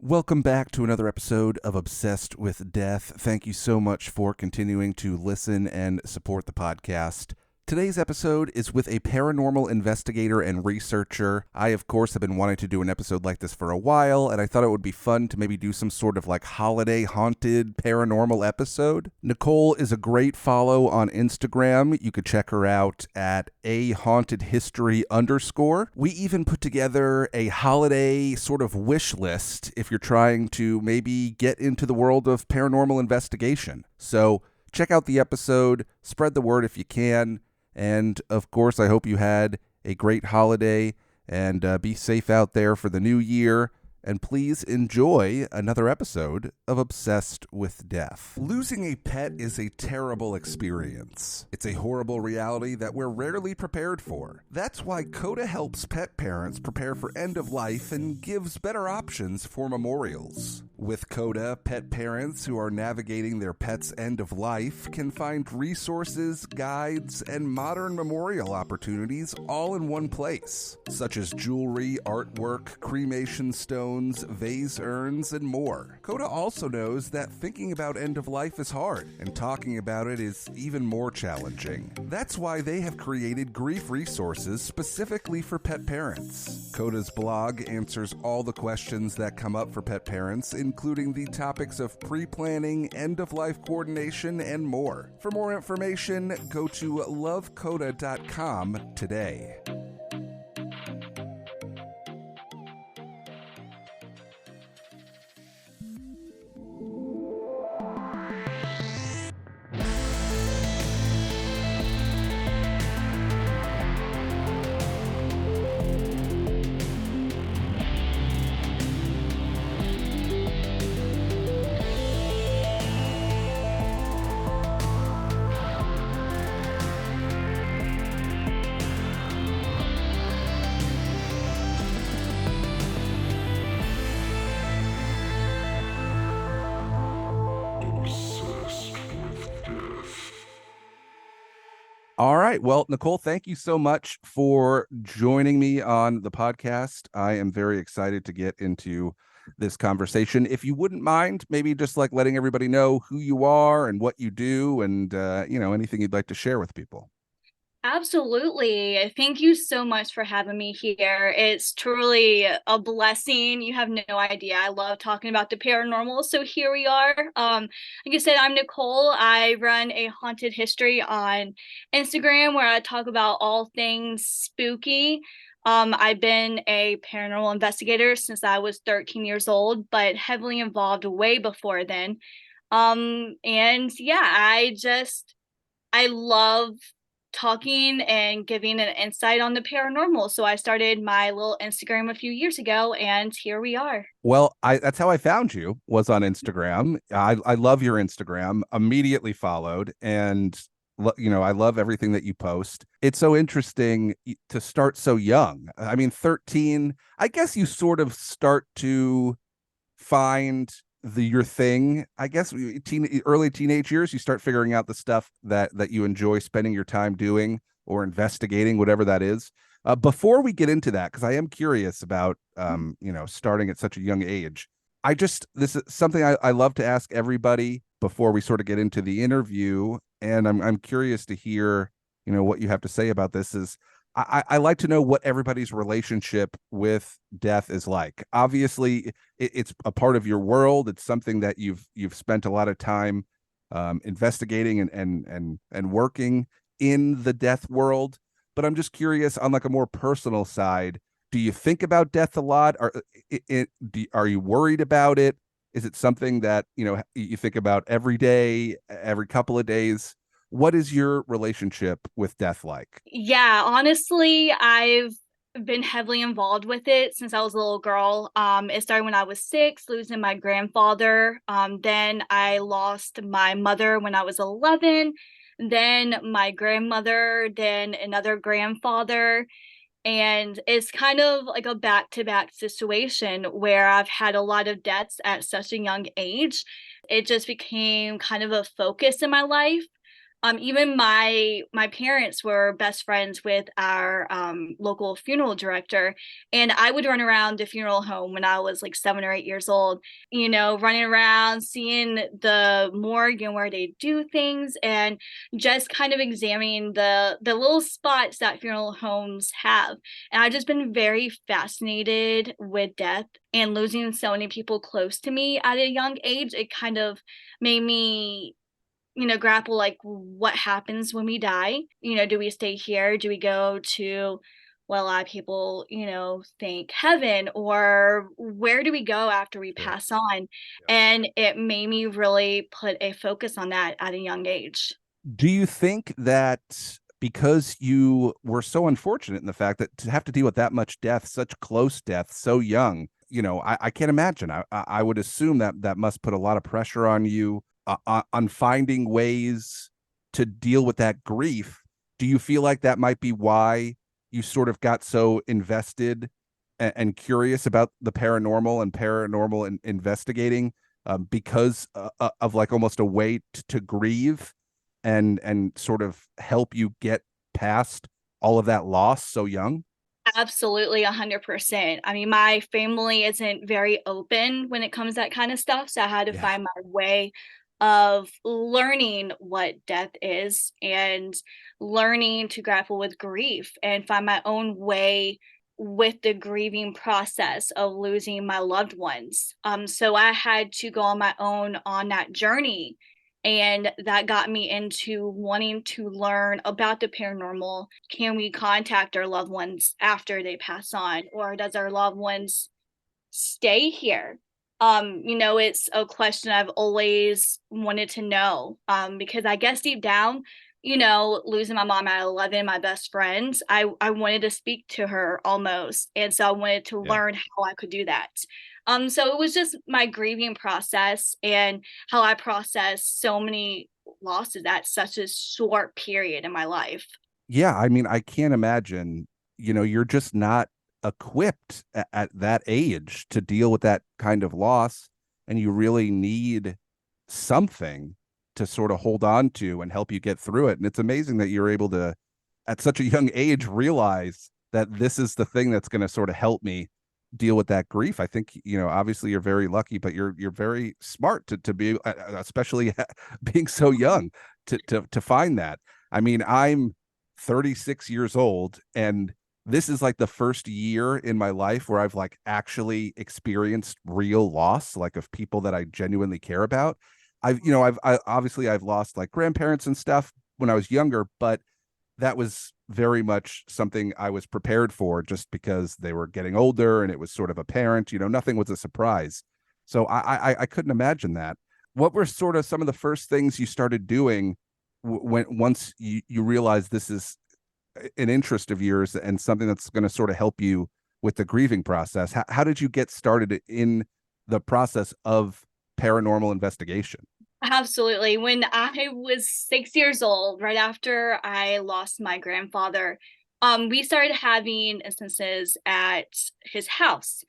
Welcome back to another episode of Obsessed with Death. Thank you so much for continuing to listen and support the podcast. Today's episode is with a paranormal investigator and researcher. I, of course, have been wanting to do an episode like this for a while, and I thought it would be fun to maybe do some sort of like holiday haunted paranormal episode. Nicole is a great follow on Instagram. You could check her out at ahauntedhistory_. We even put together a holiday sort of wish list if you're trying to maybe get into the world of paranormal investigation. So check out the episode, spread the word if you can. And, of course, I hope you had a great holiday and be safe out there for the new year. And please enjoy another episode of Obsessed with Death. Losing a pet is a terrible experience. It's a horrible reality that we're rarely prepared for. That's why CODA helps pet parents prepare for end of life and gives better options for memorials. With CODA, pet parents who are navigating their pet's end of life can find resources, guides, and modern memorial opportunities all in one place, such as jewelry, artwork, cremation stones, vase urns, and more. CODA also knows that thinking about end of life is hard, and talking about it is even more challenging. That's why they have created grief resources specifically for pet parents. CODA's blog answers all the questions that come up for pet parents, including the topics of pre-planning, end-of-life coordination, and more. For more information, go to lovecoda.com today. All right. Well, Nicole, thank you so much for joining me on the podcast. I am very excited to get into this conversation. If you wouldn't mind, maybe just like letting everybody know who you are and what you do and, anything you'd like to share with people. Absolutely. Thank you so much for having me here. It's truly a blessing. You have no idea. I love talking about the paranormal. So here we are. Like I said, I'm Nicole. I run a haunted history on Instagram where I talk about all things spooky. I've been a paranormal investigator since I was 13 years old, but heavily involved way before then. And yeah, I love talking and giving an insight on the paranormal. So I started my little Instagram a few years ago, and here we are. Well, that's how I found you, was on Instagram. I love your Instagram, immediately followed, and I love everything that you post. It's so interesting to start so young. I mean, 13, I guess you sort of start to find your thing. I guess early teenage years, you start figuring out the stuff that you enjoy spending your time doing or investigating, whatever that is. Before we get into that, because I am curious about starting at such a young age, this is something I love to ask everybody before we sort of get into the interview, and I'm curious to hear what you have to say about this. Is I like to know what everybody's relationship with death is like. Obviously, it's a part of your world. It's something that you've spent a lot of time investigating and working in the death world. But I'm just curious on like a more personal side. Do you think about death a lot? Are you worried about it? Is it something that you think about every day, every couple of days? What is your relationship with death like? Yeah, honestly, I've been heavily involved with it since I was a little girl. It started when I was 6, losing my grandfather. Then I lost my mother when I was 11, then my grandmother, then another grandfather. And it's kind of like a back-to-back situation where I've had a lot of deaths at such a young age. It just became kind of a focus in my life. Even my parents were best friends with our local funeral director, and I would run around the funeral home when I was like 7 or 8 years old, running around, seeing the morgue and where they do things, and just kind of examining the little spots that funeral homes have. And I've just been very fascinated with death and losing so many people close to me at a young age. It kind of made me grapple like what happens when we die. Do we stay here? Do we go to, well, a lot of people, think heaven, or where do we go after we Sure. pass on? Yeah. And it made me really put a focus on that at a young age. Do you think that because you were so unfortunate in the fact that to have to deal with that much death, such close death, so young, I can't imagine. I would assume that that must put a lot of pressure on you on finding ways to deal with that grief. Do you feel like that might be why you sort of got so invested and curious about the paranormal and paranormal investigating because of like almost a way to grieve and sort of help you get past all of that loss so young? Absolutely, 100%. I mean, my family isn't very open when it comes to that kind of stuff, so I had to Yeah. find my way of learning what death is and learning to grapple with grief and find my own way with the grieving process of losing my loved ones. So I had to go on my own on that journey, and that got me into wanting to learn about the paranormal. Can we contact our loved ones after they pass on, or does our loved ones stay here? It's a question I've always wanted to know, because I guess deep down, losing my mom at 11, my best friend, I wanted to speak to her almost, and so I wanted to Yeah. learn how I could do that. So it was just my grieving process and how I processed so many losses at such a short period in my life. Yeah, I mean, I can't imagine, you're just not equipped at that age to deal with that kind of loss. And you really need something to sort of hold on to and help you get through it. And it's amazing that you're able to, at such a young age, realize that this is the thing that's going to sort of help me deal with that grief. I think, obviously you're very lucky, but you're very smart to be, especially being so young to find that. I mean, I'm 36 years old, and this is like the first year in my life where I've like actually experienced real loss, like of people that I genuinely care about. Obviously I've lost like grandparents and stuff when I was younger, but that was very much something I was prepared for just because they were getting older and it was sort of apparent, nothing was a surprise. So I couldn't imagine that. What were sort of some of the first things you started doing when once you realize this is an interest of yours and something that's going to sort of help you with the grieving process? How did you get started in the process of paranormal investigation? Absolutely. When I was 6 years old, right after I lost my grandfather, we started having instances at his house,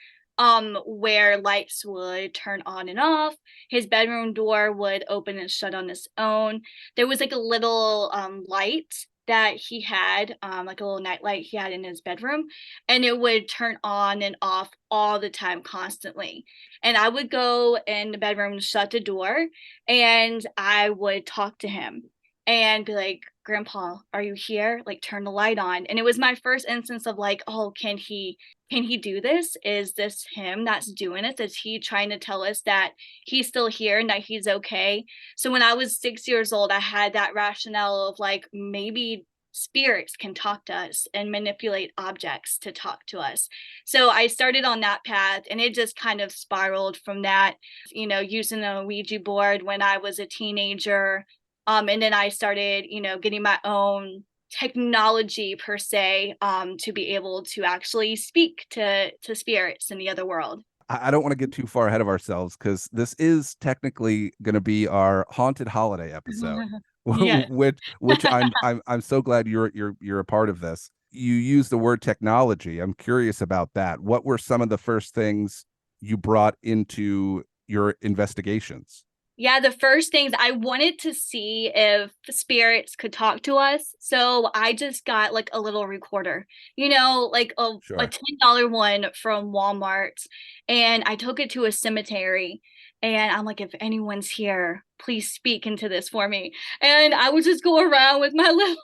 where lights would turn on and off. His bedroom door would open and shut on its own. There was like a little light that he had, like a little night light he had in his bedroom, and it would turn on and off all the time, constantly. And I would go in the bedroom, shut the door, and I would talk to him and be like, "Grandpa, are you here? Like, turn the light on." And it was my first instance of like, "Oh, can he do this? Is this him that's doing it? Is he trying to tell us that he's still here and that he's okay?" So when I was 6 years old, I had that rationale of like, maybe spirits can talk to us and manipulate objects to talk to us. So I started on that path, and it just kind of spiraled from that, using a Ouija board when I was a teenager. And then I started, getting my own technology per se, to be able to actually speak to spirits in the other world. I don't want to get too far ahead of ourselves because this is technically going to be our haunted holiday episode, Yeah. which I'm so glad you're a part of this. You use the word technology. I'm curious about that. What were some of the first things you brought into your investigations? Yeah, the first things I wanted to see if spirits could talk to us. So I just got like a little recorder, like a Sure. $10 one from Walmart. And I took it to a cemetery. And I'm like, if anyone's here, please speak into this for me. And I would just go around with my little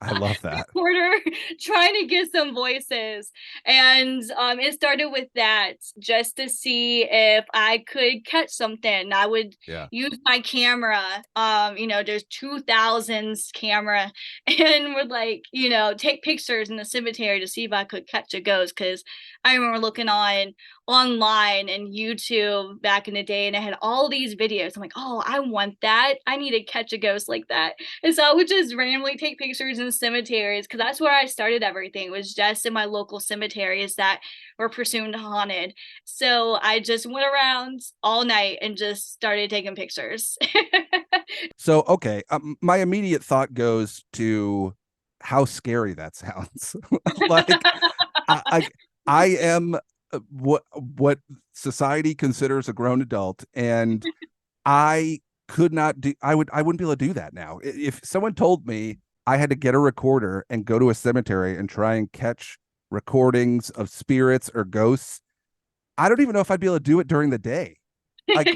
I love that. recorder trying to get some voices. And it started with that just to see if I could catch something. I would Yeah. use my camera, there's 2000s camera, and would like, take pictures in the cemetery to see if I could catch a ghost. Because I remember looking online and YouTube back in the day, and I had all these videos. I'm like, oh, I want that. I need to catch a ghost like that. And so I would just randomly take pictures in cemeteries because that's where I started everything, was just in my local cemeteries that were presumed haunted. So I just went around all night and just started taking pictures. So, okay, my immediate thought goes to how scary that sounds. Like, I, I am what society considers a grown adult, and I could not do. I wouldn't be able to do that now. If someone told me I had to get a recorder and go to a cemetery and try and catch recordings of spirits or ghosts, I don't even know if I'd be able to do it during the day. Like,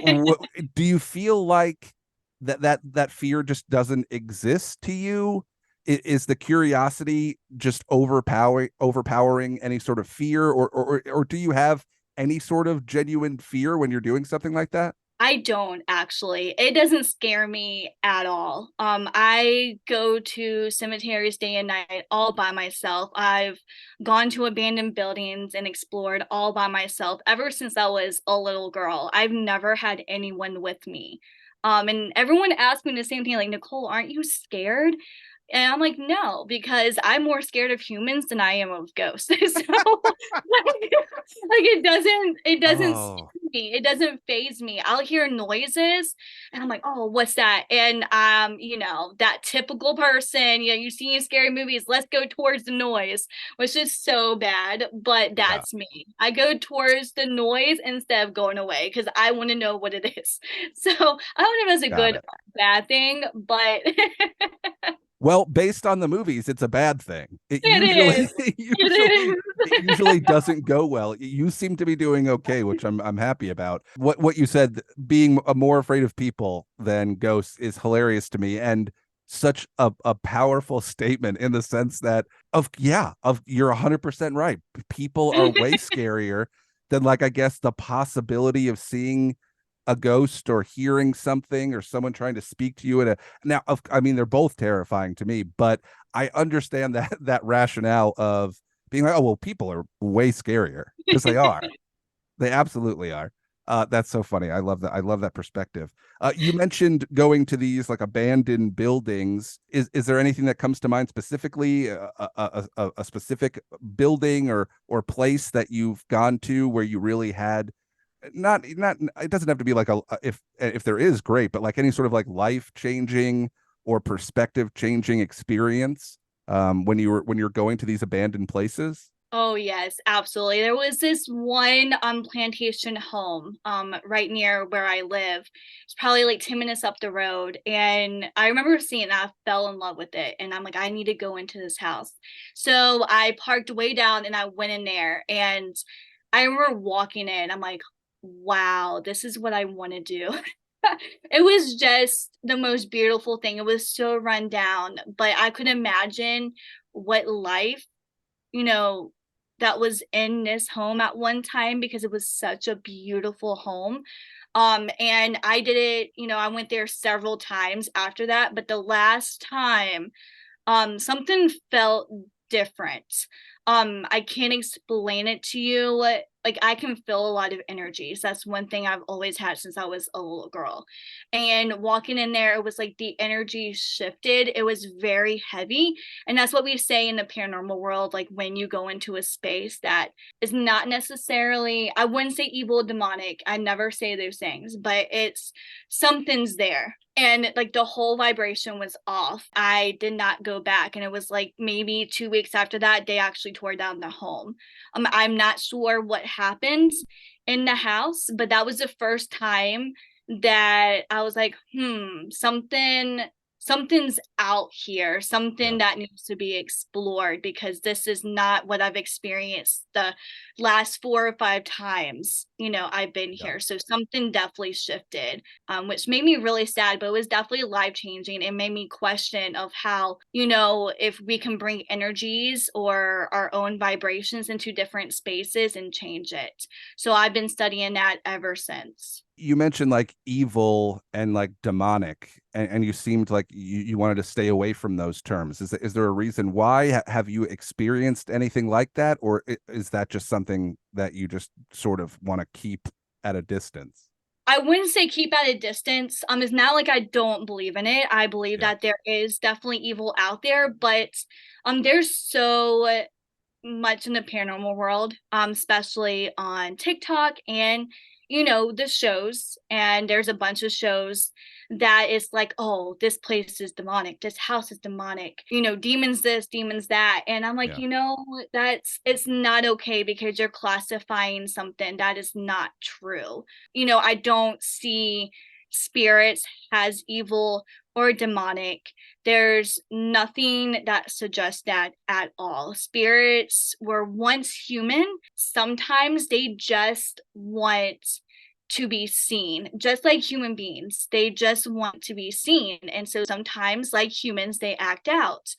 do you feel like that fear just doesn't exist to you? Is the curiosity just overpowering any sort of fear, or do you have any sort of genuine fear when you're doing something like that? I don't actually. It doesn't scare me at all. I go to cemeteries day and night all by myself. I've gone to abandoned buildings and explored all by myself ever since I was a little girl. I've never had anyone with me. And everyone asks me the same thing, like, Nicole, aren't you scared? And I'm like, no, because I'm more scared of humans than I am of ghosts. So like it doesn't Oh, scare me. It doesn't phase me. I'll hear noises and I'm like, oh, what's that? And that typical person, you see in scary movies, let's go towards the noise, which is so bad, but yeah, that's me. I go towards the noise instead of going away because I want to know what it is. So I don't know if it's a got good it. or bad thing, but Well, based on the movies, it's a bad thing. It it usually is. It it usually doesn't go well. You seem to be doing okay, which I'm happy about. What you said, being more afraid of people than ghosts, is hilarious to me, and such a powerful statement in the sense that of you're 100% right. People are way is. scarier than, like, I guess, the possibility of seeing a ghost or hearing something or someone trying to speak to you at a now I mean, they're both terrifying to me, but I understand that rationale of being like, oh well, people are way scarier, because they are. They absolutely are. That's so funny. I love that. I love that perspective. You mentioned going to these like abandoned buildings. Is there anything that comes to mind specifically? A specific building or place that you've gone to where you really had not it doesn't have to be like a if there is, great, but like any sort of like life changing or perspective changing experience when you're going to these abandoned places? Oh yes, absolutely. There was this one plantation home right near where I live. It's probably like 10 minutes up the road. And I remember seeing it and I fell in love with it. And I'm like, I need to go into this house. So I parked way down and I went in there and I remember walking in. I'm like, wow, this is what I want to do. It was just the most beautiful thing. It was so run down, but I could imagine what life you know, that was in this home at one time because it was such a beautiful home. And I did it, I went there several times after that, but the last time something felt different. I can't explain it to you. Like I can feel a lot of energies. That's one thing I've always had since I was a little girl. And walking in there, it was like the energy shifted. It was very heavy. And that's what we say in the paranormal world, like when you go into a space that is not necessarily, I wouldn't say evil, demonic. I never say those things, but it's something's there. And like the whole vibration was off. I did not go back. And it was like maybe 2 weeks after that, they actually tore down the home. I'm not sure what happened in the house, but that was the first time that I was like, something's out here, Yeah. something that needs to be explored because this is not what I've experienced the last 4 or 5 times, I've been Yeah. here. So something definitely shifted, which made me really sad, but it was definitely life changing. It made me question of how, if we can bring energies or our own vibrations into different spaces and change it. So I've been studying that ever since. You mentioned like evil and like demonic, and you seemed like you wanted to stay away from those terms. Is there a reason why? Have you experienced anything like that, or is that just something that you just sort of want to keep at a distance? I wouldn't say keep at a distance. It's not like I don't believe in it. I believe Yeah. that there is definitely evil out there, but there's so much in the paranormal world, especially on TikTok and the shows. And there's a bunch of shows that is like, oh, this place is demonic, this house is demonic, demons this, demons that. And I'm like, Yeah. that's it's not okay because you're classifying something that is not true. I don't see spirits as evil or demonic. There's nothing that suggests that at all. Spirits were once human. Sometimes they just want to be seen, just like human beings. They just want to be seen. And so sometimes, like humans, they act out.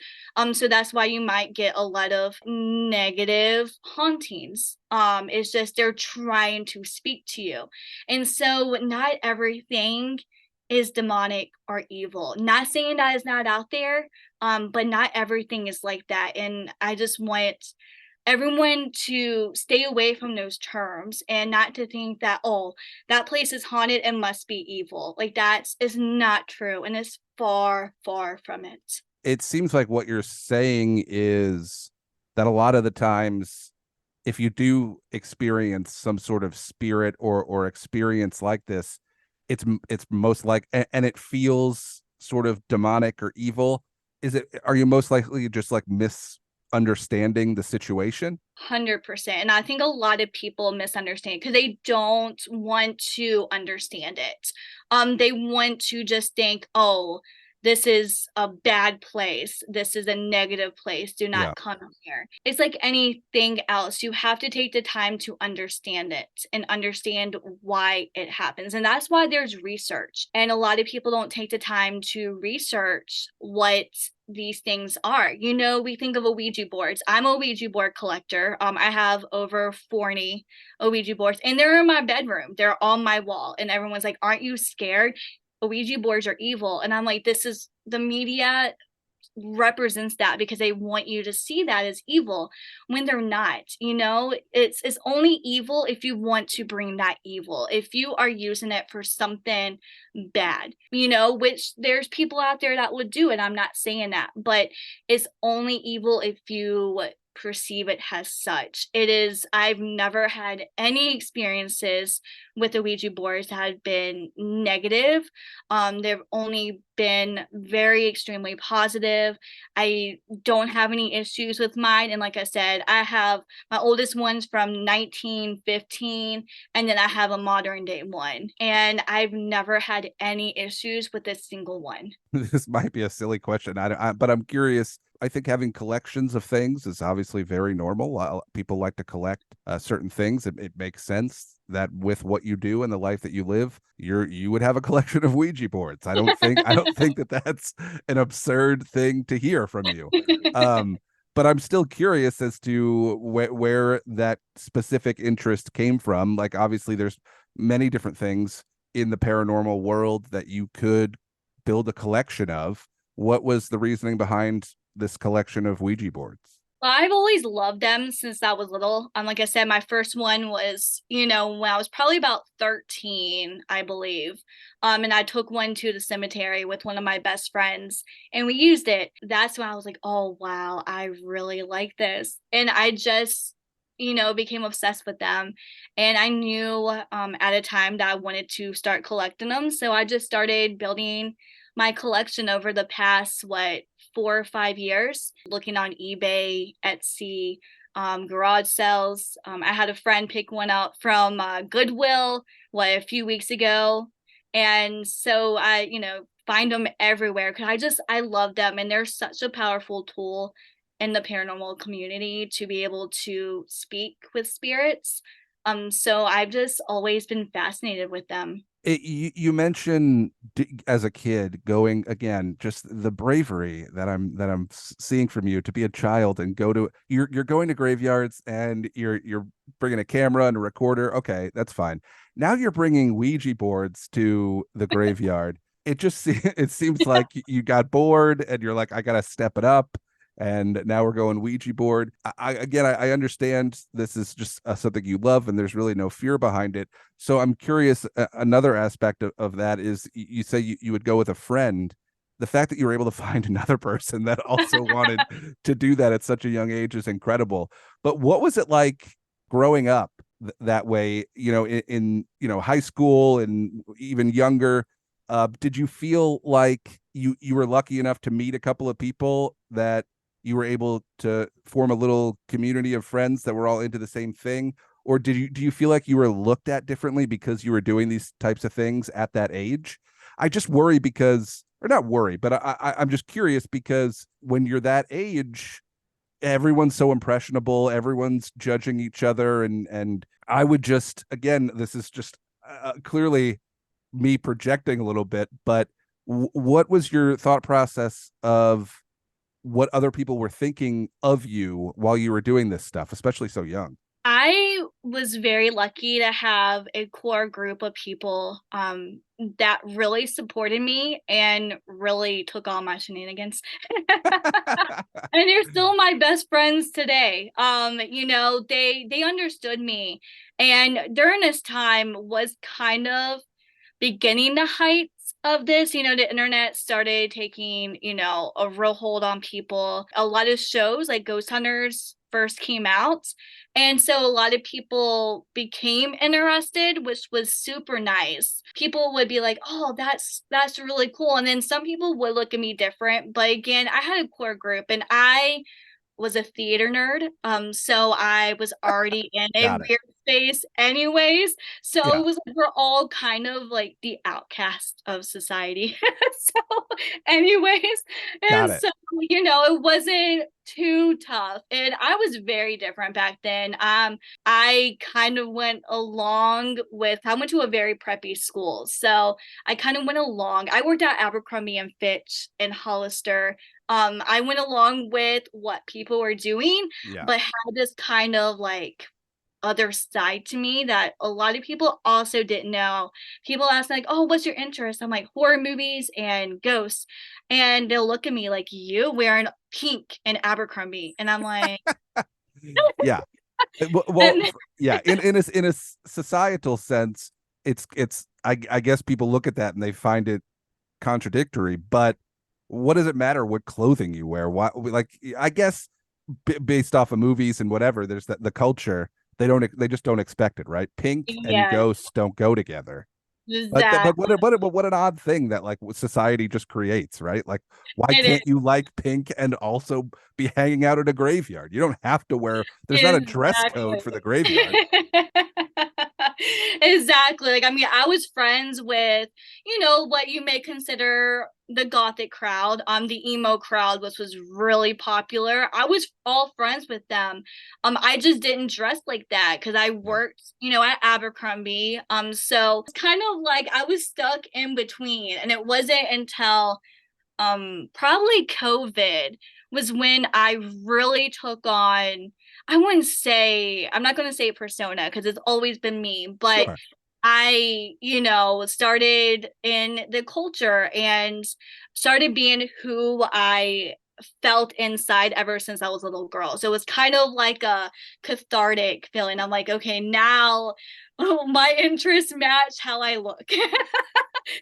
So that's why you might get a lot of negative hauntings. It's just they're trying to speak to you. And so not everything is demonic or evil. Not saying that is not out there, but not everything is like that. And I just want everyone to stay away from those terms and not to think that, oh, that place is haunted and must be evil. Like that is not true and it's far, far from it. It seems like what you're saying is that a lot of the times, if you do experience some sort of spirit or experience like this, it's most like, and it feels sort of demonic or evil. Are you most likely just like misunderstanding the situation? 100%. And I think a lot of people misunderstand because they don't want to understand it. They want to just think, oh, this is a bad place. This is a negative place. Do Yeah. not come here. It's like anything else. You have to take the time to understand it and understand why it happens. And that's why there's research. And a lot of people don't take the time to research what these things are. We think of Ouija boards. I'm a Ouija board collector. I have over 40 Ouija boards, and they're in my bedroom. They're on my wall, and everyone's like, "Aren't you scared? Ouija boards are evil." And I'm like, "This is the media represents that because they want you to see that as evil when they're not. It's only evil if you want to bring that evil, if you are using it for something bad, which there's people out there that would do it. I'm not saying that, but it's only evil if you perceive it as such. I've never had any experiences with the Ouija boards that have been negative. They've only been very extremely positive. I don't have any issues with mine. And like I said, I have my oldest one's from 1915, and then I have a modern day one. And I've never had any issues with a single one. This might be a silly question, but I'm curious. I think having collections of things is obviously very normal. People like to collect certain things. It makes sense that with what you do and the life that you live, you would have a collection of Ouija boards. I don't think that that's an absurd thing to hear from you. But I'm still curious as to where that specific interest came from. Like obviously, there's many different things in the paranormal world that you could build a collection of. What was the reasoning behind this collection of Ouija boards? Well, I've always loved them since I was little. Like I said, my first one was, when I was probably about 13, I believe. And I took one to the cemetery with one of my best friends and we used it. That's when I was like, oh, wow, I really like this. And I just, became obsessed with them. And I knew at a time that I wanted to start collecting them. So I just started building my collection over the past, 4 or 5 years, looking on eBay, Etsy, garage sales. I had a friend pick one up from Goodwill, a few weeks ago. And so I, find them everywhere because I love them, and they're such a powerful tool in the paranormal community to be able to speak with spirits. So I've just always been fascinated with them. You mentioned as a kid going again, just the bravery that I'm seeing from you to be a child and go to you're going to graveyards and you're bringing a camera and a recorder. Okay, that's fine. Now you're bringing Ouija boards to the graveyard. It just it seems like you got bored and you're like, I gotta step it up. And now we're going Ouija board. I understand this is just something you love, and there's really no fear behind it. So I'm curious. Another aspect of that is you say you would go with a friend. The fact that you were able to find another person that also wanted to do that at such a young age is incredible. But what was it like growing up that way? In high school and even younger. Did you feel like you were lucky enough to meet a couple of people that you were able to form a little community of friends that were all into the same thing? Or do you feel like you were looked at differently because you were doing these types of things at that age? I just worry because, or not worry, but I'm just curious because when you're that age, everyone's so impressionable, everyone's judging each other, and I would just again, this is just clearly me projecting a little bit, but what was your thought process of what other people were thinking of you while you were doing this stuff, especially so young? I was very lucky to have a core group of people that really supported me and really took all my shenanigans. And they're still my best friends today. They understood me. And during this time was kind of beginning the heights of this. The internet started taking, a real hold on people. A lot of shows like Ghost Hunters first came out. And so a lot of people became interested, which was super nice. People would be like, "Oh, that's really cool." And then some people would look at me different. But again, I had a core group, and I was a theater nerd. So I was already in a Got it. weird space anyways. So Yeah, it was like we're all kind of like the outcast of society. So anyways, got and it. so it wasn't too tough. And I was very different back then. I kind of went along with I went to a very preppy school. So I kind of went along. I worked at Abercrombie and Fitch and Hollister. I went along with what people were doing, Yeah. but had this kind of like other side to me that a lot of people also didn't know. People ask like, "Oh, what's your interest?" I'm like, "Horror movies and ghosts." And they'll look at me like, "You wearing pink and Abercrombie." And I'm like, Yeah. and Yeah. In a societal sense, it's I guess people look at that and they find it contradictory. But what does it matter what clothing you wear? Why? Like I guess based off of movies and whatever, there's the culture. They just don't expect it, right? Pink and yeah, ghosts don't go together. exactly. But what an odd thing that like society just creates, right? Like, why It is can't you like pink and also be hanging out at a graveyard? You don't have to wear. There's not a dress code exactly. for the graveyard. Exactly. Like, I mean, I was friends with, what you may consider the gothic crowd, the emo crowd, which was really popular. I was all friends with them. I just didn't dress like that because I Yeah, worked, at Abercrombie. So it's kind of like I was stuck in between. And it wasn't until probably COVID was when I really took on, I wouldn't say, I'm not going to say persona because it's always been me, but sure. I, started in the culture and started being who I felt inside ever since I was a little girl. So it was kind of like a cathartic feeling. I'm like, okay, now my interests match how I look.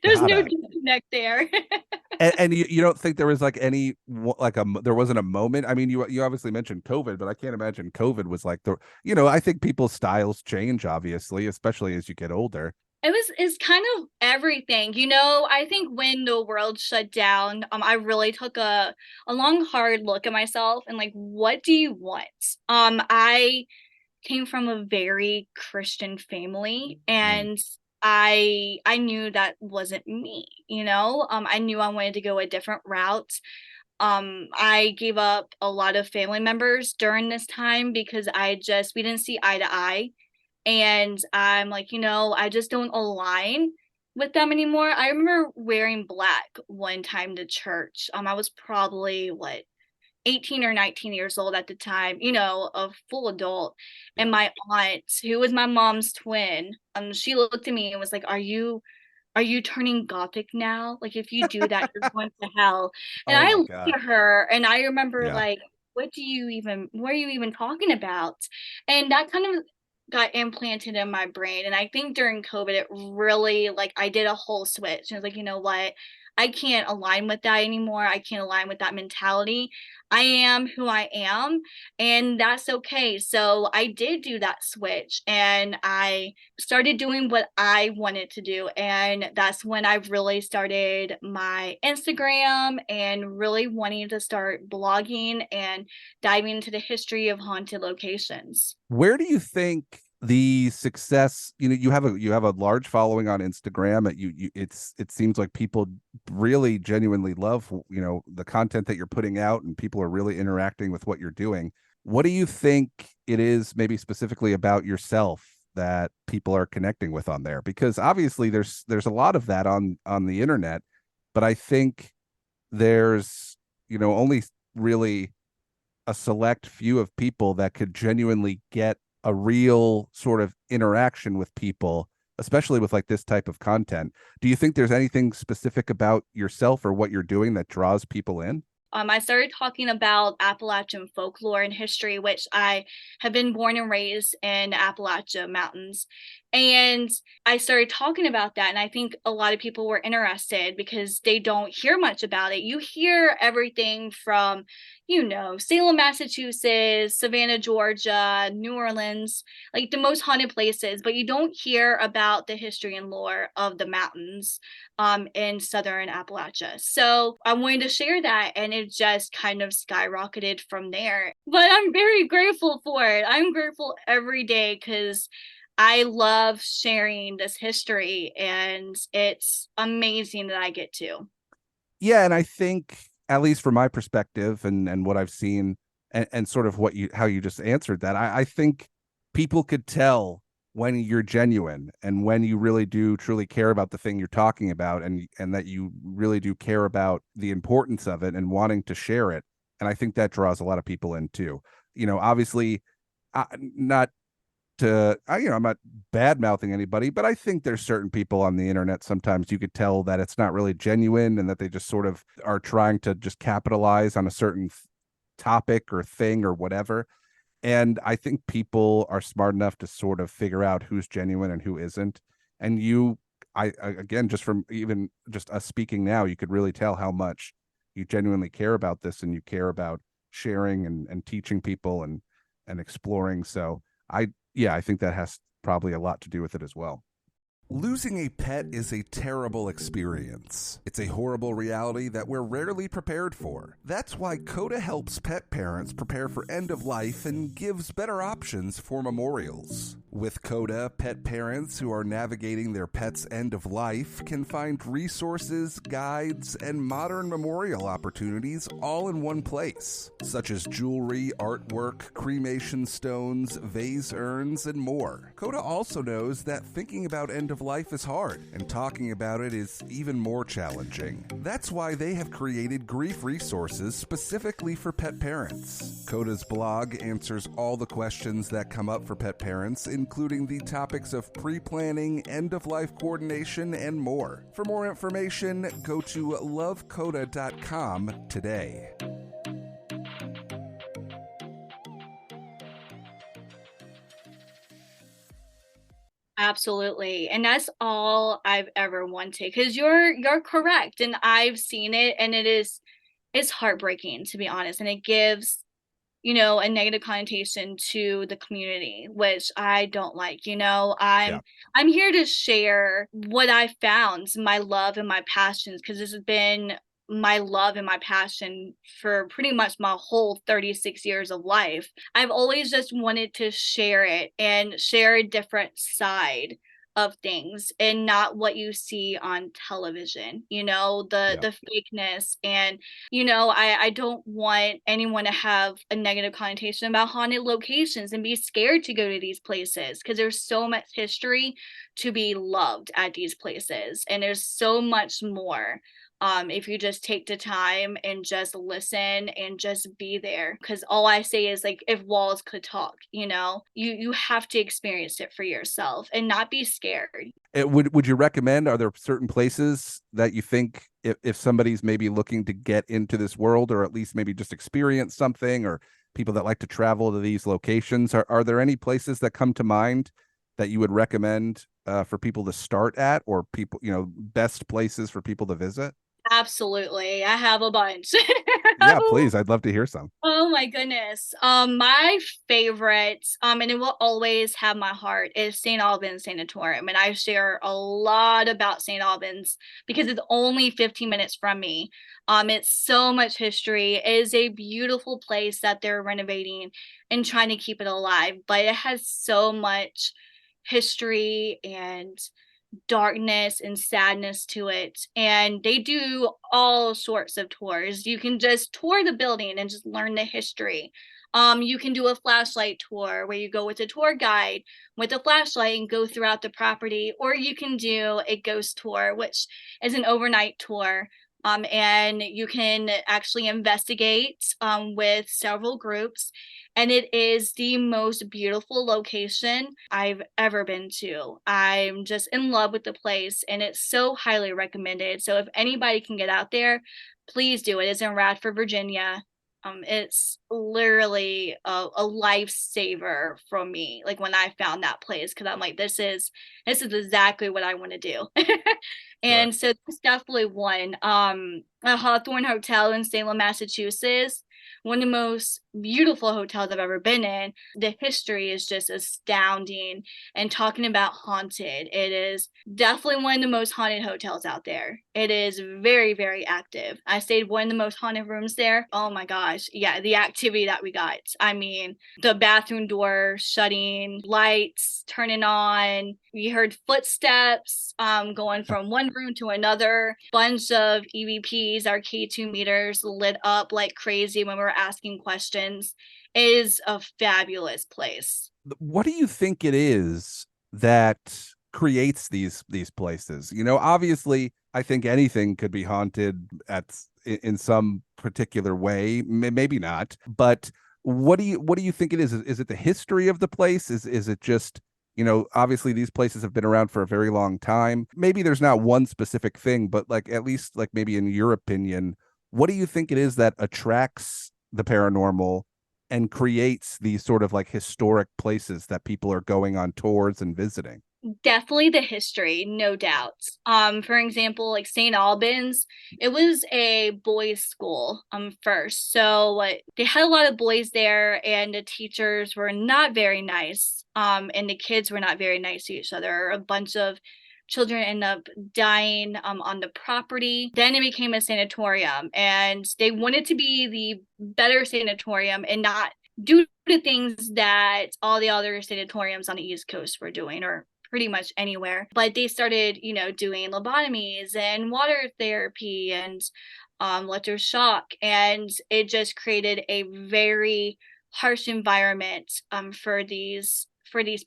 There's Got no it. disconnect there. And you don't think there was like any like there wasn't a moment? I mean, you obviously mentioned COVID, but I can't imagine COVID was like I think people's styles change obviously, especially as you get older. It's kind of everything. I think when the world shut down, I really took a long hard look at myself and like, what do you want? I came from a very Christian family, Mm, and I knew that wasn't me, you know. I knew I wanted to go a different route. I gave up a lot of family members during this time because we didn't see eye to eye. And I'm like, I just don't align with them anymore. I remember wearing black one time to church. I was probably 18 or 19 years old at the time, a full adult. And Yeah. my aunt, who was my mom's twin, she looked at me and was like, are you turning gothic now? Like, if you do that, you're going to hell. And Oh I my looked God. at her and I remember Yeah. like, what are you even talking about? And that kind of got implanted in my brain. And I think during COVID, it really, like, I did a whole switch. And I was like, you know what? I can't align with that anymore. I can't align with that mentality. I am who I am, and that's okay. So I did do that switch and I started doing what I wanted to do. And that's when I really started my Instagram and really wanting to start blogging and diving into the history of haunted locations. Where do you think the success, you have a large following on Instagram. It seems like people really genuinely love, the content that you're putting out, and people are really interacting with what you're doing. What do you think it is, maybe specifically about yourself, that people are connecting with on there? Because obviously there's a lot of that on the internet, but I think there's, only really a select few of people that could genuinely get a real sort of interaction with people, especially with like this type of content. Do you think there's anything specific about yourself or what you're doing that draws people in? I started talking about Appalachian folklore and history, which I have been born and raised in Appalachia Mountains. And I started talking about that. And I think a lot of people were interested because they don't hear much about it. You hear everything from, Salem, Massachusetts, Savannah, Georgia, New Orleans, like the most haunted places, but you don't hear about the history and lore of the mountains in southern Appalachia. So I wanted to share that, and it just kind of skyrocketed from there. But I'm very grateful for it. I'm grateful every day because I love sharing this history, and it's amazing that I get to. Yeah, and I think, at least from my perspective and what I've seen, and sort of how you just answered that, I think people could tell when you're genuine and when you really do truly care about the thing you're talking about, and that you really do care about the importance of it and wanting to share it. And I think that draws a lot of people in too. Obviously, not I'm not bad mouthing anybody, but I think there's certain people on the internet, sometimes you could tell that it's not really genuine, and that they just sort of are trying to just capitalize on a certain topic or thing or whatever. And I think people are smart enough to sort of figure out who's genuine and who isn't. And again, just from even just us speaking now, you could really tell how much you genuinely care about this, and you care about sharing and teaching people and exploring. So I think that has probably a lot to do with it as well. Losing a pet is a terrible experience. It's a horrible reality that we're rarely prepared for. That's why CODA helps pet parents prepare for end of life and gives better options for memorials. With CODA, pet parents who are navigating their pet's end of life can find resources, guides, and modern memorial opportunities all in one place, such as jewelry, artwork, cremation stones, vase urns, and more. CODA also knows that thinking about end of life is hard, and talking about it is even more challenging. That's why they have created grief resources specifically for pet parents. CODA's blog answers all the questions that come up for pet parents, including the topics of pre-planning, end-of-life coordination, and more. For more information, go to lovecoda.com today. Absolutely. And that's all I've ever wanted. Because you're correct. And I've seen it, and it's heartbreaking, to be honest. And it gives, a negative connotation to the community, which I don't like. Yeah. I'm here to share what I found, my love and my passions, because this has been my love and my passion for pretty much my whole 36 years of life. I've always just wanted to share it and share a different side of things and not what you see on television, Yeah. the fakeness. And I don't want anyone to have a negative connotation about haunted locations and be scared to go to these places, because there's so much history to be loved at these places, and there's so much more, if you just take the time and just listen and just be there. Because all I say is, like, if walls could talk, you have to experience it for yourself and not be scared. Would you recommend, are there certain places that you think, if somebody's maybe looking to get into this world, or at least maybe just experience something, or people that like to travel to these locations, are there any places that come to mind that you would recommend for people to start at, or people, best places for people to visit? Absolutely. I have a bunch. Yeah, please. I'd love to hear some. Oh my goodness. My favorite, and it will always have my heart, is St. Albans Sanatorium. And I share a lot about St. Albans because it's only 15 minutes from me. It's so much history. It is a beautiful place that they're renovating and trying to keep it alive, but it has so much history and darkness and sadness to it. And they do all sorts of tours. You can just tour the building and just learn the history. You can do a flashlight tour where you go with a tour guide with a flashlight and go throughout the property, or you can do a ghost tour, which is an overnight tour. And you can actually investigate with several groups. And it is the most beautiful location I've ever been to. I'm just in love with the place, and it's so highly recommended. So if anybody can get out there, please do it. It's in Radford, Virginia. It's literally a lifesaver for me. Like, when I found that place, because I'm like, this is exactly what I want to do. Sure. And so that's definitely one. A Hawthorne Hotel in Salem, Massachusetts, one of the most beautiful hotels I've ever been in. The history is just astounding. And talking about haunted, it is definitely one of the most haunted hotels out there. It is very, very active. I stayed one of the most haunted rooms there. Oh my gosh. Yeah, the activity that we got. I mean, the bathroom door shutting, lights turning on. We heard footsteps going from one room to another. Bunch of EVPs, our K2 meters lit up like crazy when we were asking questions. It is a fabulous place. What do you think it is that creates these places? Obviously, I think anything could be haunted in some particular way, maybe not. But what do you think it is? Is it the history of the place? Is it just, obviously these places have been around for a very long time. Maybe there's not one specific thing, but like, at least, like, maybe in your opinion, what do you think it is that attracts the paranormal and creates these sort of like historic places that people are going on tours and visiting? Definitely the history, no doubt. For example, like St. Albans, it was a boys' school first. So they had a lot of boys there, and the teachers were not very nice. And the kids were not very nice to each other. A bunch of children end up dying on the property. Then it became a sanatorium, and they wanted to be the better sanatorium and not do the things that all the other sanatoriums on the East Coast were doing, or pretty much anywhere. But they started, doing lobotomies and water therapy and electroshock, and it just created a very harsh environment for these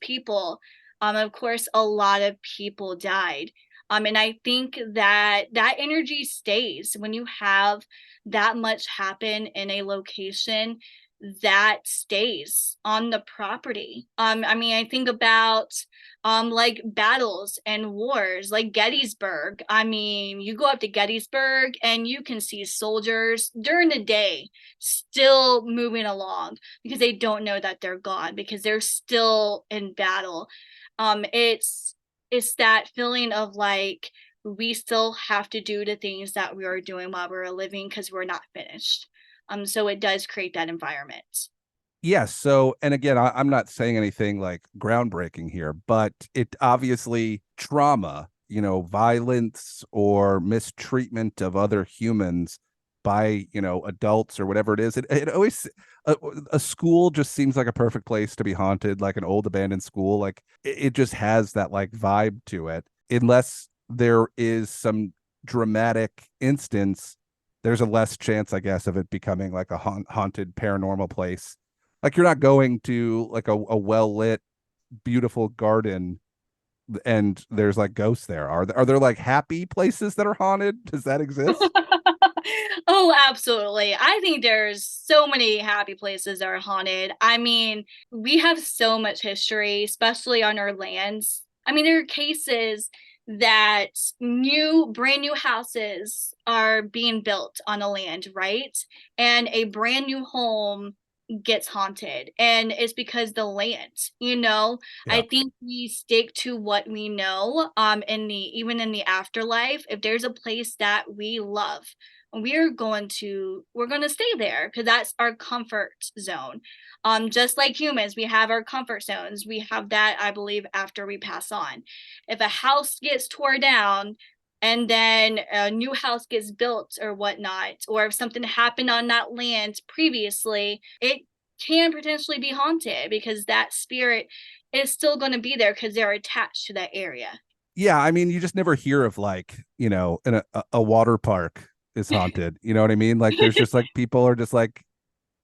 people. Of course, a lot of people died. And I think that energy stays when you have that much happen in a location. That stays on the property. I mean, I think about like battles and wars like Gettysburg. I mean, you go up to Gettysburg and you can see soldiers during the day still moving along because they don't know that they're gone, because they're still in battle. It's that feeling of like, we still have to do the things that we are doing while we're living because we're not finished. So it does create that environment. Yes. So, and again, I'm not saying anything like groundbreaking here, but it obviously, trauma, violence or mistreatment of other humans by, adults or whatever it is. It always a school just seems like a perfect place to be haunted, like an old abandoned school. Like it just has that like vibe to it. Unless there is some dramatic instance, there's a less chance, I guess, of it becoming like a haunted paranormal place. Like you're not going to like a well lit, beautiful garden and there's like ghosts there. Are there like happy places that are haunted? Does that exist? Oh, absolutely. I think there's so many happy places that are haunted. I mean, we have so much history, especially on our lands. I mean, there are cases that brand new houses are being built on a land, right? And a brand new home gets haunted. And it's because the land, Yeah. I think we stick to what we know, even in the afterlife. If there's a place that we love, we're going to stay there because that's our comfort zone. Just like humans, we have our comfort zones. We have that, I believe, after we pass on. If a house gets torn down and then a new house gets built or whatnot, or if something happened on that land previously, it can potentially be haunted because that spirit is still going to be there because they're attached to that area. Yeah, I mean, you just never hear of like, in a water park is haunted. You know what I mean? Like there's just like people are just like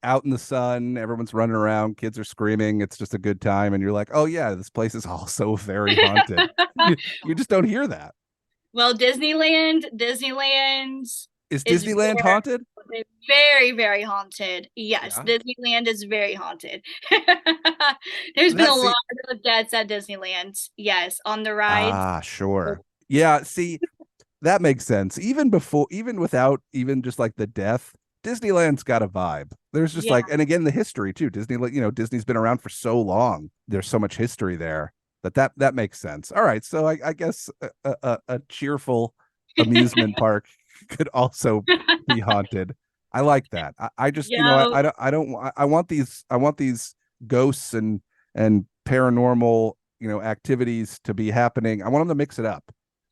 out in the sun, everyone's running around, kids are screaming, it's just a good time, and you're like, oh yeah, this place is also very haunted. You just don't hear that. Well, Disneyland Is is Disneyland haunted? very, very haunted. Yes, Yeah. Disneyland is very haunted. There's been a That's lot the of deaths at Disneyland. Yes, on the rides. sure. Yeah, see, that makes sense. Even without even just like the death, Disneyland's got a vibe. There's just Yeah. like, and again, the history too. Disney's been around for so long. There's so much history there that makes sense. All right, so I guess a cheerful amusement park could also be haunted. I like that. I just, Yeah. I don't, I want these ghosts and paranormal, activities to be happening. I want them to mix it up.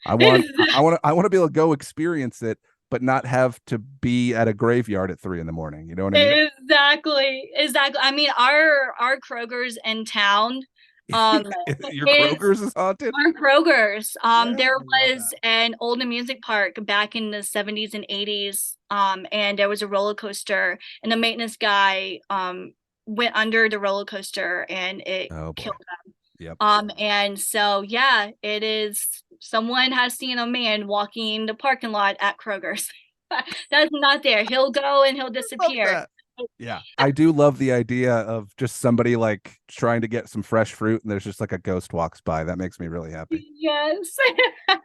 I want to be able to go experience it, but not have to be at a graveyard at 3 in the morning. You know what I mean? Exactly. Exactly. I mean, our Kroger's in town. Um, Your is Kroger's is haunted. our Kroger's. Yeah, There I love was that. an old amusement park back in the 70s and 80s. And there was a roller coaster, and the maintenance guy went under the roller coaster and it Oh boy. killed. Yep. And so yeah, it is someone has seen a man walking the parking lot at Kroger's. That's not there. He'll go and he'll Love disappear. that. Yeah, I do love the idea of just somebody like trying to get some fresh fruit and there's just like a ghost walks by. That makes me really happy. Yes. Can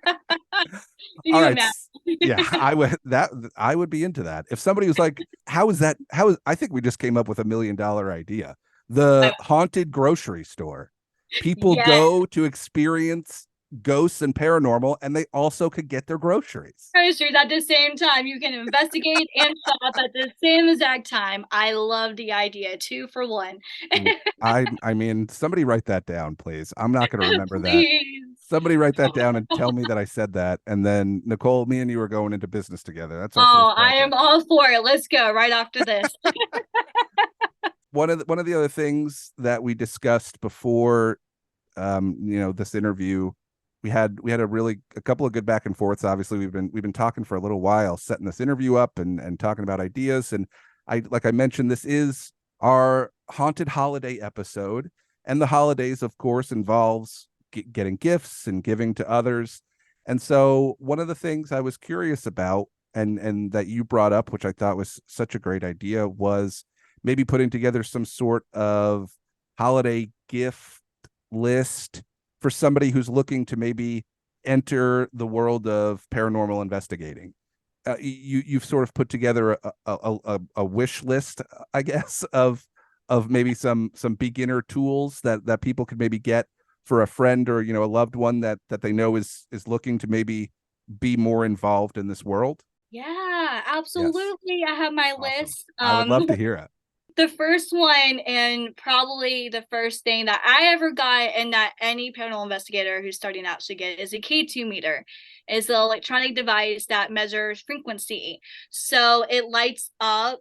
All you right. imagine? Yeah, I would be into that. If somebody was like, I think we just came up with $1 million idea. The haunted grocery store. People Yes. go to experience ghosts and paranormal, and they also could get their groceries. Groceries at the same time. You can investigate and shop at the same exact time. I love the idea. Two for one. I mean, somebody write that down, please. I'm not going to remember that. Please. Somebody write that down and tell me that I said that. And then Nicole, me and you are going into business together. That's our Oh, first I am project. all for it. Let's go right after this. One of the other things that we discussed before, this interview, we had a couple of good back and forths. Obviously, we've been talking for a little while, setting this interview up and talking about ideas. And like I mentioned, this is our haunted holiday episode, and the holidays, of course, involves getting gifts and giving to others. And so, one of the things I was curious about, and that you brought up, which I thought was such a great idea, was maybe putting together some sort of holiday gift list for somebody who's looking to maybe enter the world of paranormal investigating. You've sort of put together a wish list, I guess, of maybe some beginner tools that people could maybe get for a friend or a loved one that they know is looking to maybe be more involved in this world. Yeah, Yes, absolutely. I have my awesome. list. I would love to hear it. The first one, and probably the first thing that I ever got, and that any paranormal investigator who's starting out should get, is a K2 meter. It's an electronic device that measures frequency. So it lights up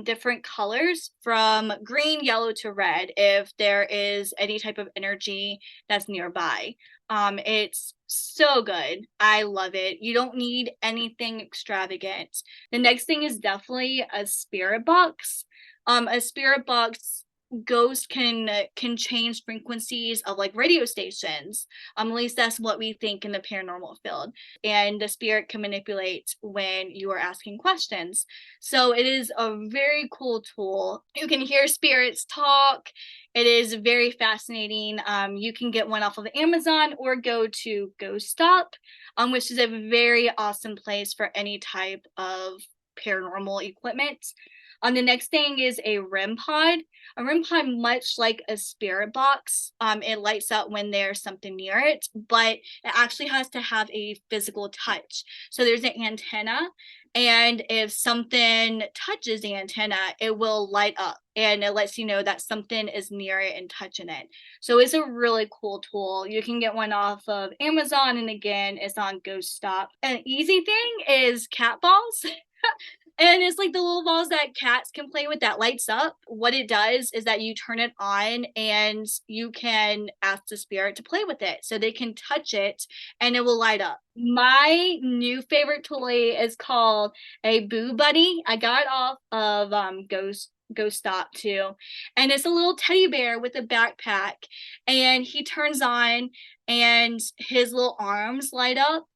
different colors from green, yellow to red if there is any type of energy that's nearby. It's so good. I love it. You don't need anything extravagant. The next thing is definitely a spirit box. A spirit box, ghost can change frequencies of like radio stations. At least that's what we think in the paranormal field. And the spirit can manipulate when you are asking questions. So it is a very cool tool. You can hear spirits talk. It is very fascinating. You can get one off of Amazon or go to Ghost Stop, which is a very awesome place for any type of paranormal equipment. The next thing is a REM pod. A REM pod, much like a spirit box, it lights up when there's something near it, but it actually has to have a physical touch. So there's an antenna, and if something touches the antenna, it will light up and it lets you know that something is near it and touching it. So it's a really cool tool. You can get one off of Amazon, and again, it's on Ghost Stop. An easy thing is cat balls. And it's like the little balls that cats can play with that lights up. What it does is that you turn it on and you can ask the spirit to play with it so they can touch it and it will light up. My new favorite toy is called a Boo Buddy. I got it off of Ghost Stop too. And it's a little teddy bear with a backpack, and he turns on and his little arms light up.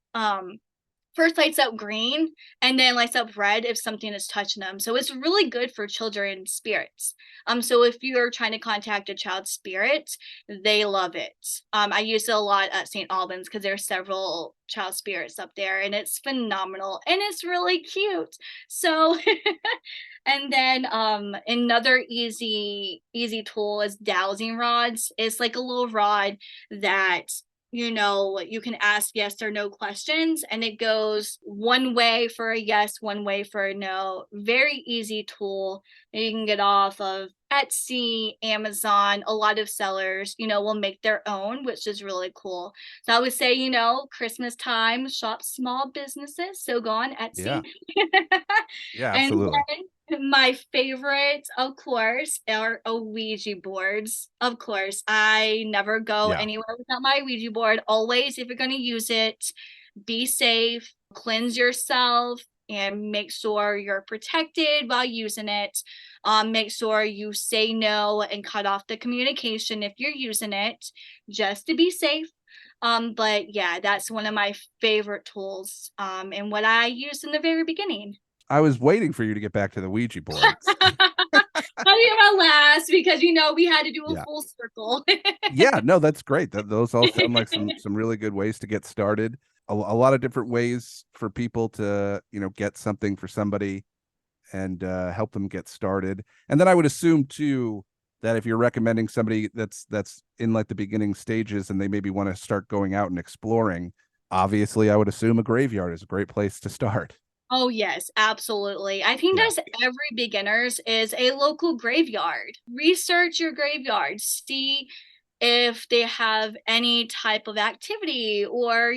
First lights up green and then lights up red if something is touching them. So it's really good for children spirits. So if you're trying to contact a child's spirit, they love it. I use it a lot at St. Albans because there are several child spirits up there, and it's phenomenal and it's really cute. So and then another easy tool is dowsing rods. It's like a little rod that you can ask yes or no questions, and it goes one way for a yes, one way for a no. Very easy tool that you can get off of Etsy, Amazon. A lot of sellers, will make their own, which is really cool. So I would say, Christmas time, shop small businesses. So go on Etsy. Yeah. Yeah, And absolutely. then my favorite, of course, are Ouija boards. Of course, I never go Yeah. anywhere without my Ouija board. Always, if you're going to use it, be safe, cleanse yourself, and make sure you're protected while using it. Make sure you say no and cut off the communication if you're using it, just to be safe. But yeah, that's one of my favorite tools, and what I used in the very beginning. I was waiting for you to get back to the Ouija boards. I'll be my last because we had to do a Yeah. full circle. Yeah, no, that's great. Those all sound like some really good ways to get started. A lot of different ways for people to, get something for somebody and help them get started. And then I would assume too that if you're recommending somebody that's in like the beginning stages and they maybe want to start going out and exploring, obviously I would assume a graveyard is a great place to start. Oh yes, absolutely. I think Yeah. that's every beginner's is a local graveyard. Research your graveyard. See if they have any type of activity, or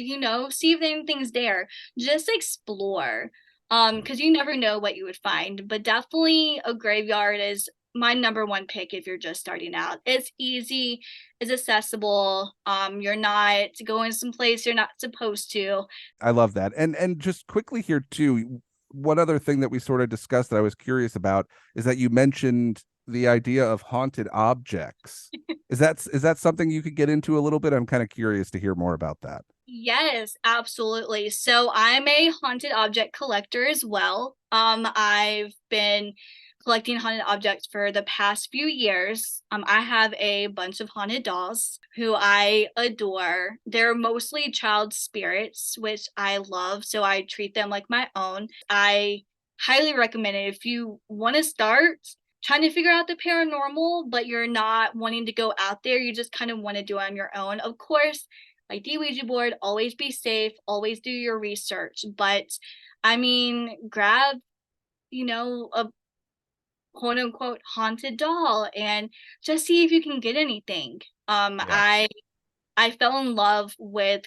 see if anything's there. Just explore, because you never know what you would find. But definitely a graveyard is my number one pick if you're just starting out. It's easy, it's accessible. You're not going someplace you're not supposed to. I love that. And just quickly here too, one other thing that we sort of discussed that I was curious about is that you mentioned the idea of haunted objects. Is that something you could get into a little bit? I'm kind of curious to hear more about that. Yes, absolutely. So I'm a haunted object collector as well. I've been collecting haunted objects for the past few years. I have a bunch of haunted dolls who I adore. They're mostly child spirits, which I love, so I treat them like my own. I highly recommend it if you want to start trying to figure out the paranormal, but you're not wanting to go out there. You just kind of want to do it on your own. Of course, like the Ouija board, always be safe, always do your research. But I mean, grab, a quote unquote haunted doll and just see if you can get anything. Yeah. I fell in love with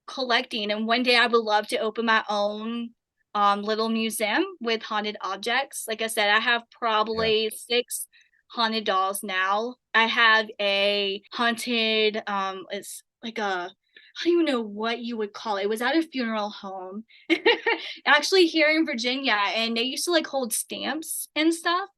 collecting, and one day I would love to open my own little museum with haunted objects. Like I said, I have Yeah. probably six haunted dolls now. I have a haunted it's like a, I don't even know what you would call it. It was at a funeral home. Actually here in Virginia, and they used to like hold stamps and stuff.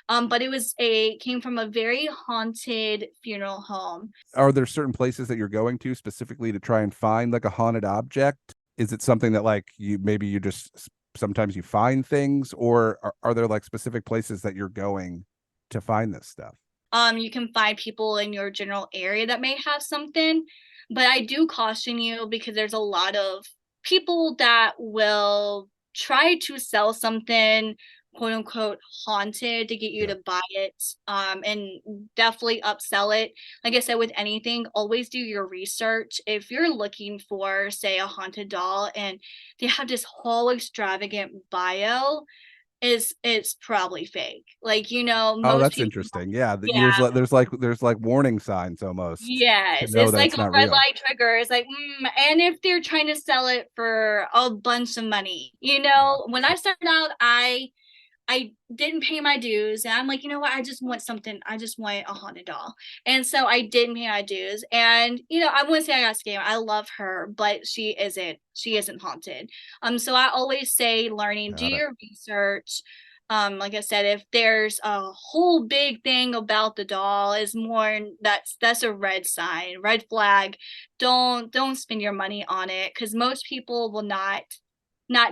But it was a came from a very haunted funeral home. Are there certain places that you're going to specifically to try and find like a haunted object? Is it something that like you maybe you just sometimes you find things, or are there like specific places that you're going to find this stuff? You can find people in your general area that may have something, but I do caution you because there's a lot of people that will try to sell something quote unquote haunted to get you Yeah. to buy it, and definitely upsell it. Like I said, with anything, always do your research. If you're looking for, say, a haunted doll and they have this whole extravagant bio, is it's probably fake. Like, Oh, most that's people, interesting. Yeah, yeah, there's like warning signs almost to yes, know it's that like it's a not red real. light trigger. It's like, and if they're trying to sell it for a bunch of money, Yeah. when I started out, I didn't pay my dues, and I'm like, you know what? I just want something. I just want a haunted doll, and so I didn't pay my dues. And I wouldn't say I got scammed. I love her, but she isn't. She isn't haunted. So I always say, learning, do Got it. your research. Like I said, if there's a whole big thing about the doll, is more that's a red sign, red flag. Don't spend your money on it because most people will not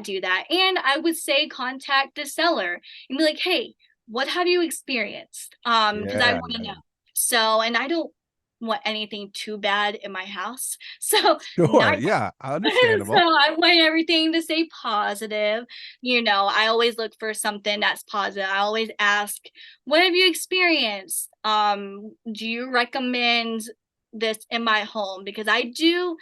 do that. And I would say contact the seller and be like, hey, what have you experienced? Because I Yeah, want to yeah. know. So, and I don't want anything too bad in my house. So Sure. not Yeah, so understandable. I want everything to stay positive. I always look for something that's positive. I always ask, what have you experienced? Do you recommend this in my home? Because I do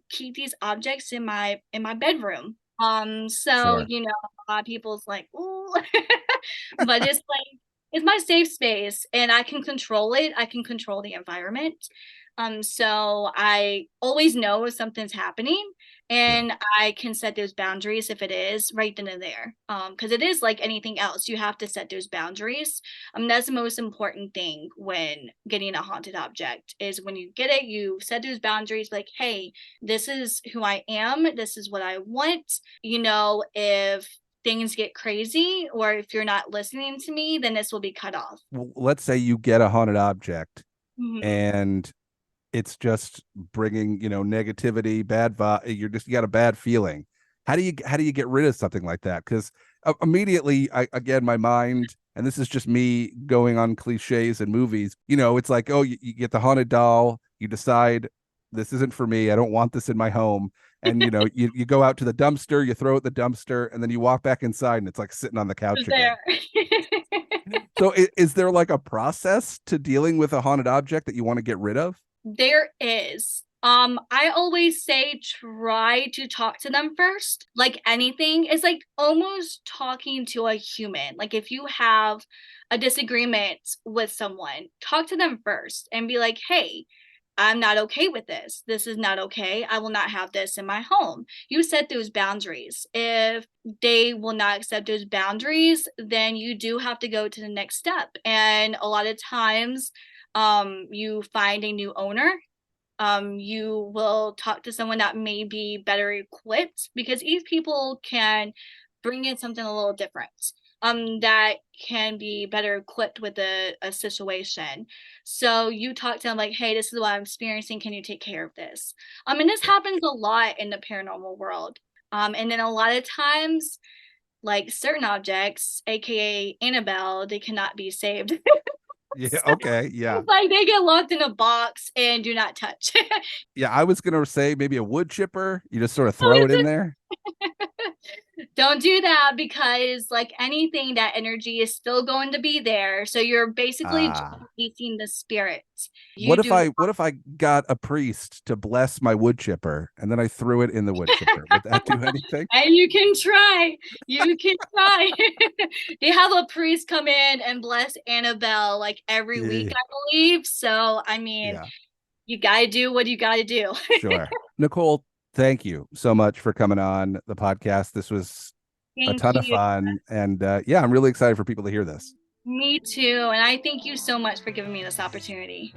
keep these objects in my bedroom. So Sure. a lot of people's like, ooh, but it's my safe space and I can control it. I can control the environment. So I always know if something's happening Yeah. and I can set those boundaries if it is right then and there. Because it is like anything else, you have to set those boundaries. That's the most important thing when getting a haunted object is when you get it, you set those boundaries like, hey, this is who I am, this is what I want. If things get crazy or if you're not listening to me, then this will be cut off. Well, let's say you get a haunted object Mhm. and it's just bringing negativity, bad vibe. You got a bad feeling. How do you get rid of something like that? Because immediately, again, my mind, and this is just me going on cliches and movies. It's like, oh, you get the haunted doll, you decide this isn't for me. I don't want this in my home. And you go out to the dumpster, you throw it in the dumpster, and then you walk back inside, and it's like sitting on the couch Was again. there. So is there like a process to dealing with a haunted object that you want to get rid of? There is. I always say try to talk to them first. Like anything, it's like almost talking to a human. Like if you have a disagreement with someone, talk to them first and be like, hey, I'm not okay with this. This is not okay. I will not have this in my home. You set those boundaries. If they will not accept those boundaries, then you do have to go to the next step. And a lot of times, you find a new owner. You will talk to someone that may be better equipped because each people can bring in something a little different. That can be better equipped with a situation. So you talk to them like, hey, this is what I'm experiencing. Can you take care of this? And this happens a lot in the paranormal world. And then a lot of times, like certain objects, aka Annabelle, they cannot be saved. Yeah. So Okay. Yeah. it's like they get locked in a box and do not touch. Yeah, I was gonna say maybe a wood chipper. You just sort of throw it in there. Don't do that because like anything, that energy is still going to be there. So you're basically just Ah. releasing the spirit. You do What if I got a priest to bless my wood chipper and then I threw it in the wood chipper? Would that do anything? and you can try. You can try. They have a priest come in and bless Annabelle like every week, Eh, I believe. So I mean, yeah, you gotta do what you gotta do. sure. Nicole, thank you so much for coming on the podcast. This was a Thank ton of you. fun. And yeah, I'm really excited for people to hear this. Me too. And I thank you so much for giving me this opportunity.